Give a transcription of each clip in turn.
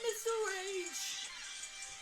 Dinosaur Age!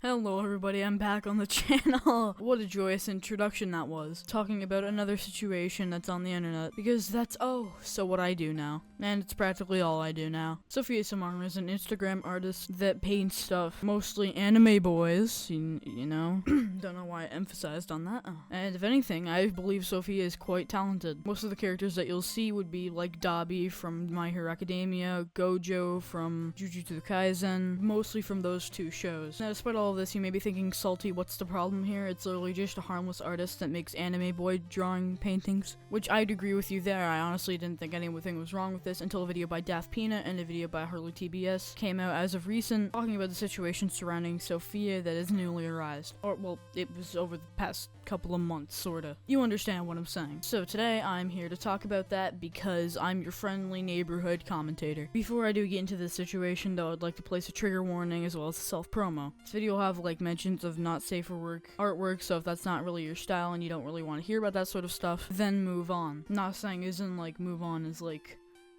Hello everybody, I'm back on the channel. What a joyous introduction that was. Talking about another situation that's on the internet. Because that's, so what I do now. And it's practically all I do now. SofiaSamara is an Instagram artist that paints stuff. Mostly anime boys, you know. Don't know why I emphasized on that. And if anything, I believe Sofia is quite talented. Most of the characters that you'll see would be like Dabi from My Hero Academia, Gojo from Jujutsu Kaisen, mostly from those two shows. Now, despite all of this, you may be thinking, Salty, what's the problem here? It's literally just a harmless artist that makes anime boy drawing paintings. Which I'd agree with you there. I honestly didn't think anything was wrong with this until a video by Daft Peanut and a video by Harley TBS came out as of recent, talking about the situation surrounding Sofia that is newly arised. Or, well, it was over the past couple of months, sorta. You understand what I'm saying. So today, I'm here to talk about that because I'm your friendly neighborhood commentator. Before I do get into this situation, though, I'd like to place a trigger warning as well as a self-promo. This video will have like mentions of not safe for work artwork, so if that's not really your style and you don't really want to hear about that sort of stuff, then move on. I'm not saying as in like move on as like,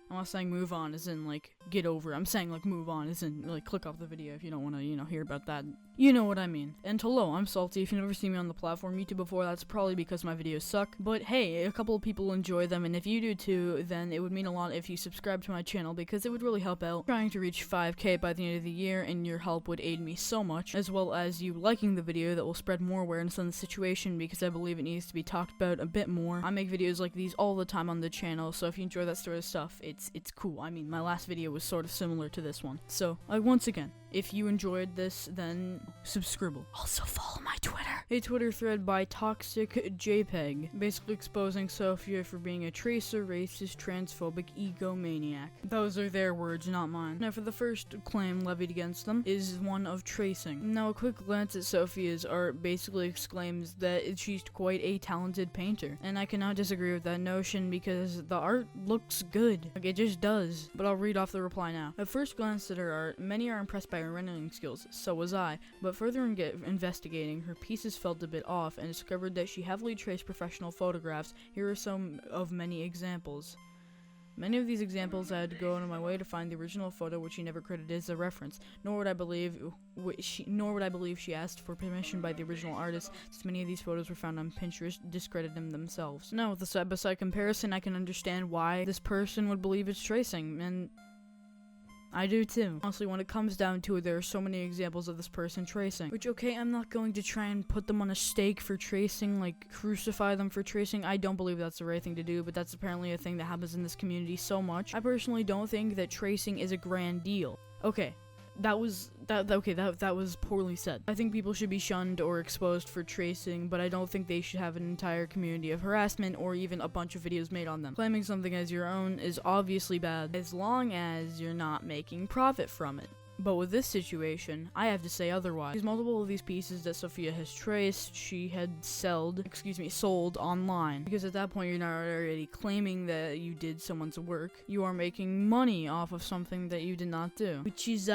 I'm not saying move on as in like get over. I'm saying like move on as in like click off the video if you don't want to, hear about that. You know what I mean. And hello, I'm Salty. If you've never seen me on the platform YouTube before, that's probably because my videos suck. But hey, a couple of people enjoy them, and if you do too, then it would mean a lot if you subscribe to my channel because it would really help out. I'm trying to reach 5K by the end of the year, and your help would aid me so much, as well as you liking the video that will spread more awareness on the situation because I believe it needs to be talked about a bit more. I make videos like these all the time on the channel, so if you enjoy that sort of stuff, it's cool. I mean, my last video was sort of similar to this one. So, once again, if you enjoyed this, then subscribe. Also follow my Twitter. A Twitter thread by Toxic JPEG, basically exposing Sofia for being a tracer, racist, transphobic egomaniac. Those are their words, not mine. Now for the first claim levied against them is one of tracing. Now a quick glance at Sofia's art basically exclaims that she's quite a talented painter, and I cannot disagree with that notion because the art looks good. Like, it just does. But I'll read off the reply now. At first glance at her art, many are impressed by her rendering skills, so was I, but further investigating, her pieces felt a bit off and discovered that she heavily traced professional photographs. Here are some of many examples. Many of these examples I had to go out of my way to find the original photo, which she never credited as a reference. Nor would I believe she asked for permission by the original artist, since many of these photos were found on Pinterest, discrediting themselves. Now, with the side-by-side comparison, I can understand why this person would believe it's tracing, and I do too. Honestly, when it comes down to it, there are so many examples of this person tracing. Which, okay, I'm not going to try and put them on a stake for tracing, like crucify them for tracing. I don't believe that's the right thing to do, but that's apparently a thing that happens in this community so much. I personally don't think that tracing is a grand deal. Okay. That was poorly said. I think people should be shunned or exposed for tracing, but I don't think they should have an entire community of harassment or even a bunch of videos made on them. Claiming something as your own is obviously bad, as long as you're not making profit from it. But with this situation, I have to say otherwise. Because multiple of these pieces that Sofia has traced, she had sold online. Because at that point, you're not already claiming that you did someone's work. You are making money off of something that you did not do. Which is,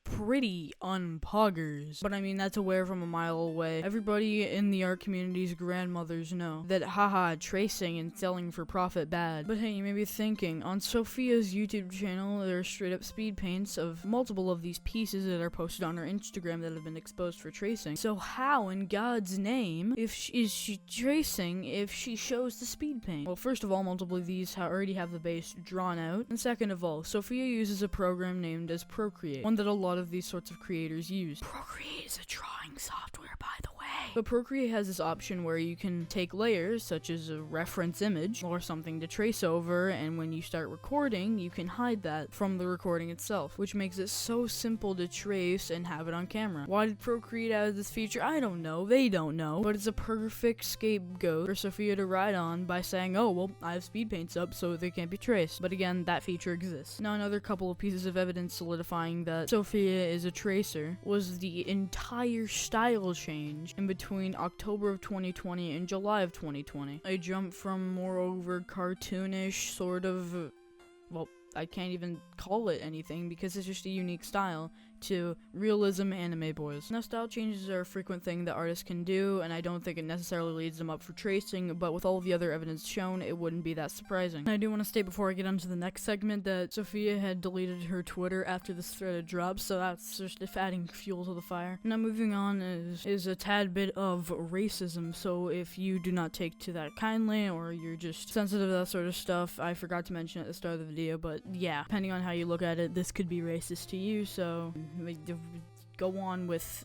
pretty unpoggers. But I mean, that's aware from a mile away. Everybody in the art community's grandmothers know that haha, tracing and selling for profit bad. But hey, you may be thinking, on Sofia's YouTube channel, there are straight up speed paints of multiple of these pieces that are posted on her Instagram that have been exposed for tracing. So how in God's name is she tracing if she shows the speed paint? Well, first of all, multiple of these already have the base drawn out. And second of all, Sofia uses a program named as Procreate, one that a lot of these sorts of creators use. Procreate is a drawing software, by the way. But Procreate has this option where you can take layers, such as a reference image or something to trace over, and when you start recording, you can hide that from the recording itself, which makes it so simple to trace and have it on camera. Why did Procreate add this feature? I don't know. They don't know. But it's a perfect scapegoat for Sofia to ride on by saying, oh, well, I have speed paints up, so they can't be traced. But again, that feature exists. Now, another couple of pieces of evidence solidifying that Sofia is a tracer was the entire style change in between October of 2020 and July of 2020. A jump from moreover cartoonish sort of, well, I can't even call it anything because it's just a unique style, to realism anime boys. Now, style changes are a frequent thing that artists can do, and I don't think it necessarily leads them up for tracing, but with all of the other evidence shown, it wouldn't be that surprising. And I do want to state before I get on to the next segment that Sofia had deleted her Twitter after this thread had dropped, so that's just adding fuel to the fire. Now, moving on is a tad bit of racism, so if you do not take to that kindly, or you're just sensitive to that sort of stuff, I forgot to mention at the start of the video, but yeah, depending on how you look at it, this could be racist to you, so go on with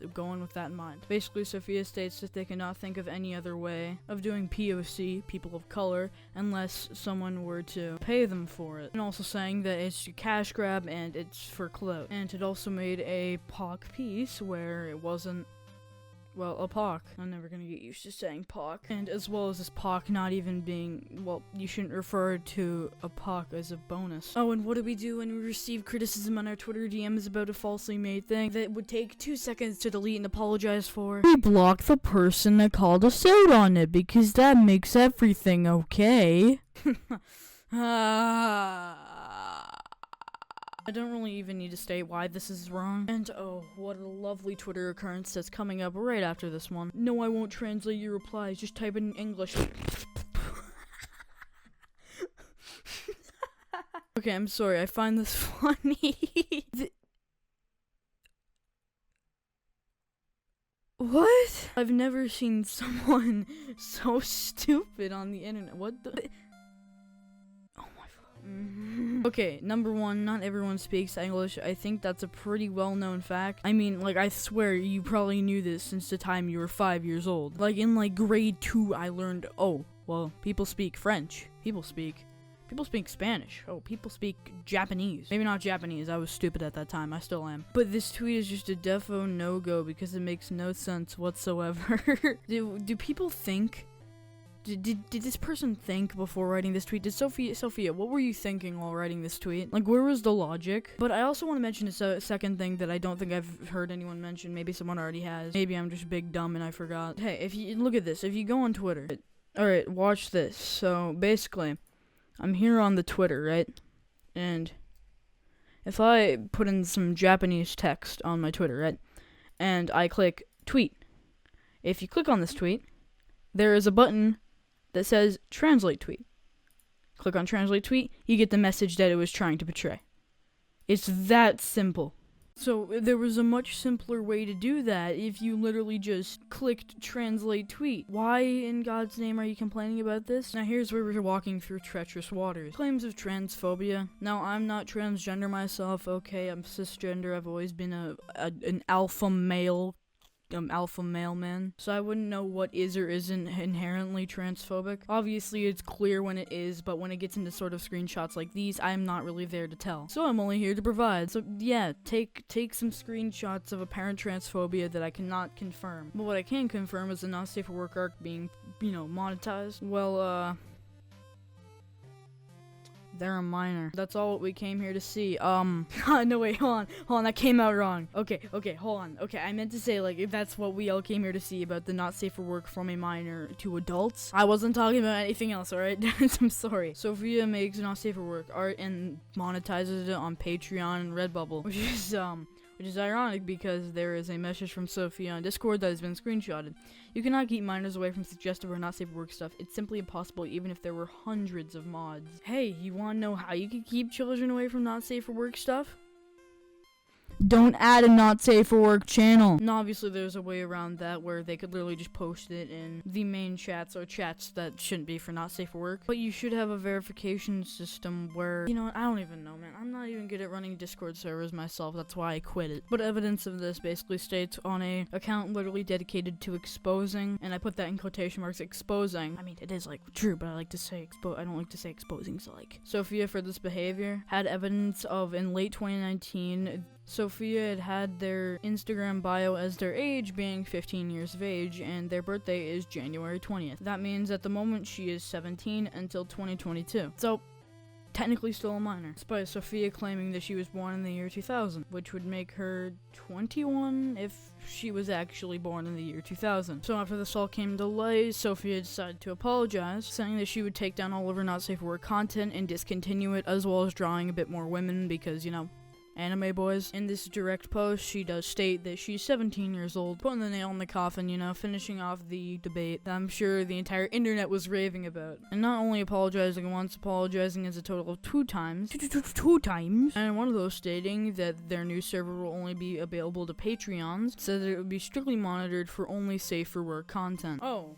that in mind. Basically, Sofia states that they cannot think of any other way of doing POC, people of color, unless someone were to pay them for it. And also saying that it's a cash grab and it's for clout. And it also made a POC piece where it wasn't, well, a POC. I'm never gonna get used to saying POC. And as well as this POC not even being, well, you shouldn't refer to a POC as a bonus. Oh, and what do we do when we receive criticism on our Twitter DMs about a falsely made thing that would take 2 seconds to delete and apologize for? We block the person that called us out on it, because that makes everything okay. I don't really even need to state why this is wrong. And oh, what a lovely Twitter occurrence that's coming up right after this one. No, I won't translate your replies, just type it in English. Okay, I'm sorry, I find this funny. What? I've never seen someone so stupid on the internet. What the? Okay, number one, not everyone speaks English. I think that's a pretty well-known fact. I mean, like, I swear you probably knew this since the time you were 5 years old. Like, in, like, grade 2, I learned, oh, well, people speak French. People speak Spanish. Oh, people speak Japanese. Maybe not Japanese, I was stupid at that time, I still am. But this tweet is just a defo no-go because it makes no sense whatsoever. Do people think? Did this person think before writing this tweet? Did Sofia, what were you thinking while writing this tweet? Like, where was the logic? But I also want to mention a second thing that I don't think I've heard anyone mention. Maybe someone already has. Maybe I'm just big dumb and I forgot. Hey, if you look at this, if you go on Twitter, alright, watch this. So, basically, I'm here on the Twitter, right? And if I put in some Japanese text on my Twitter, right? And I click tweet. If you click on this tweet, there is a button that says translate tweet. Click on translate tweet, you get the message that it was trying to portray. It's that simple. So there was a much simpler way to do that if you literally just clicked translate tweet. Why in God's name are you complaining about this? Now here's where we're walking through treacherous waters. Claims of transphobia. Now I'm not transgender myself, okay, I'm cisgender, I've always been an alpha male man, so I wouldn't know what is or isn't inherently transphobic. Obviously, it's clear when it is, but when it gets into sort of screenshots like these, I'm not really there to tell. So I'm only here to provide. So yeah, take some screenshots of apparent transphobia that I cannot confirm. But what I can confirm is the not safe for work arc being, monetized. Well, they're a minor. That's all what we came here to see. No wait, hold on, that came out wrong. Okay, hold on. Okay, I meant to say, like, if that's what we all came here to see about the not safe for work from a minor to adults. I wasn't talking about anything else, alright? I'm sorry. Sofia makes not safe for work art and monetizes it on Patreon and Redbubble, which is ironic because there is a message from Sofia on Discord that has been screenshotted. You cannot keep minors away from suggestive or not safe for work stuff. It's simply impossible even if there were hundreds of mods. Hey, you wanna know how you can keep children away from not safe for work stuff? Don't add a not safe for work channel. And obviously there's a way around that where they could literally just post it in the main chats or chats that shouldn't be for not safe for work. But you should have a verification system where, I don't even know, man. I'm not even good at running Discord servers myself. That's why I quit it. But evidence of this basically states on a account literally dedicated to exposing, and I put that in quotation marks, exposing. I mean, it is like true, but I like to say I don't like to say exposing, so like. Sofia for this behavior had evidence of in late 2019, Sofia had their Instagram bio as their age being 15 years of age, and their birthday is January 20th. That means at the moment she is 17 until 2022. So, technically still a minor, despite Sofia claiming that she was born in the year 2000, which would make her 21 if she was actually born in the year 2000. So after this all came to light, Sofia decided to apologize, saying that she would take down all of her not safe for work content and discontinue it, as well as drawing a bit more women because, anime boys. In this direct post, she does state that she's 17 years old, putting the nail in the coffin, you know, finishing off the debate that I'm sure the entire internet was raving about. And not only apologizing once, apologizing as a total of 2 times. Two times. And one of those stating that their new server will only be available to Patreons, said that it would be strictly monitored for only safe for work content. Oh.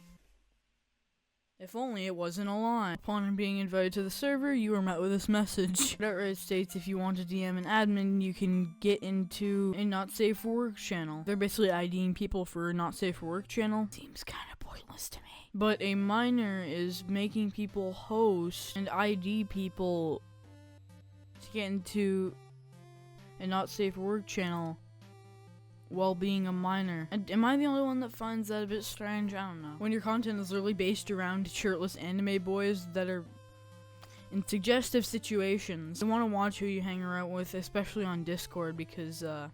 If only it wasn't a lie. Upon being invited to the server, you are met with this message. It outright states if you want to DM an admin, you can get into a not safe for work channel. They're basically IDing people for a not safe for work channel. Seems kind of pointless to me. But a minor is making people host and ID people to get into a not safe for work channel while being a minor. And am I the only one that finds that a bit strange? I don't know. When your content is literally based around shirtless anime boys that are in suggestive situations, you want to watch who you hang around with, especially on Discord, because a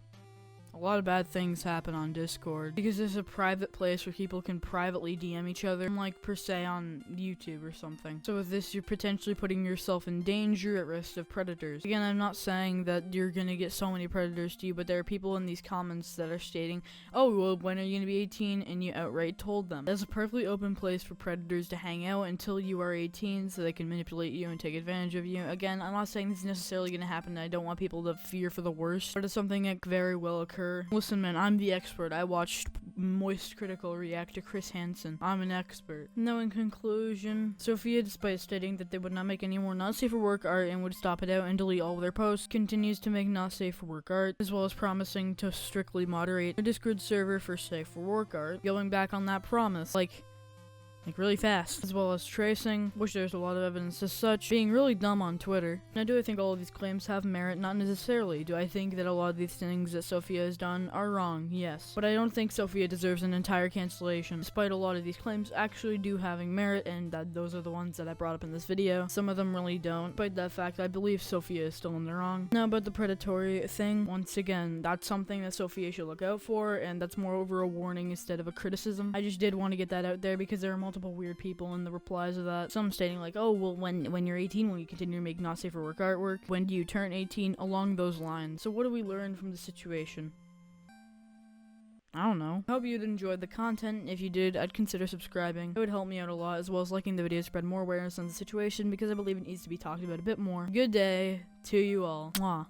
lot of bad things happen on Discord because there's a private place where people can privately DM each other, like per se on YouTube or something. So with this, you're potentially putting yourself in danger, at risk of predators. Again, I'm not saying that you're gonna get so many predators to you, but there are people in these comments that are stating, oh, well, when are you gonna be 18? And you outright told them. That's a perfectly open place for predators to hang out until you are 18 so they can manipulate you and take advantage of you. Again, I'm not saying this is necessarily gonna happen. I don't want people to fear for the worst, but it's something that could very well occur. Listen, man, I'm the expert. I watched Moist Critical react to Chris Hansen. I'm an expert. Now, in conclusion, Sofia, despite stating that they would not make any more not safe for work art and would stop it out and delete all of their posts, continues to make not safe for work art, as well as promising to strictly moderate a Discord server for safe for work art, going back on that promise, like really fast, as well as tracing, which there's a lot of evidence as such, being really dumb on Twitter. Now, do I think all of these claims have merit? Not necessarily. Do I think that a lot of these things that Sofia has done are wrong? Yes. But I don't think Sofia deserves an entire cancellation, despite a lot of these claims actually do having merit, and that those are the ones that I brought up in this video. Some of them really don't. Despite that fact, I believe Sofia is still in the wrong. Now, about the predatory thing, once again, that's something that Sofia should look out for, and that's more over a warning instead of a criticism. I just did want to get that out there because there are multiple weird people in the replies of that. Some stating like, oh, well, when you're 18, will you continue to make not safe for work artwork? When do you turn 18? Along those lines. So what do we learn from the situation? I don't know. I hope you'd enjoyed the content. If you did, I'd consider subscribing. It would help me out a lot, as well as liking the video to spread more awareness on the situation, because I believe it needs to be talked about a bit more. Good day to you all. Mwah.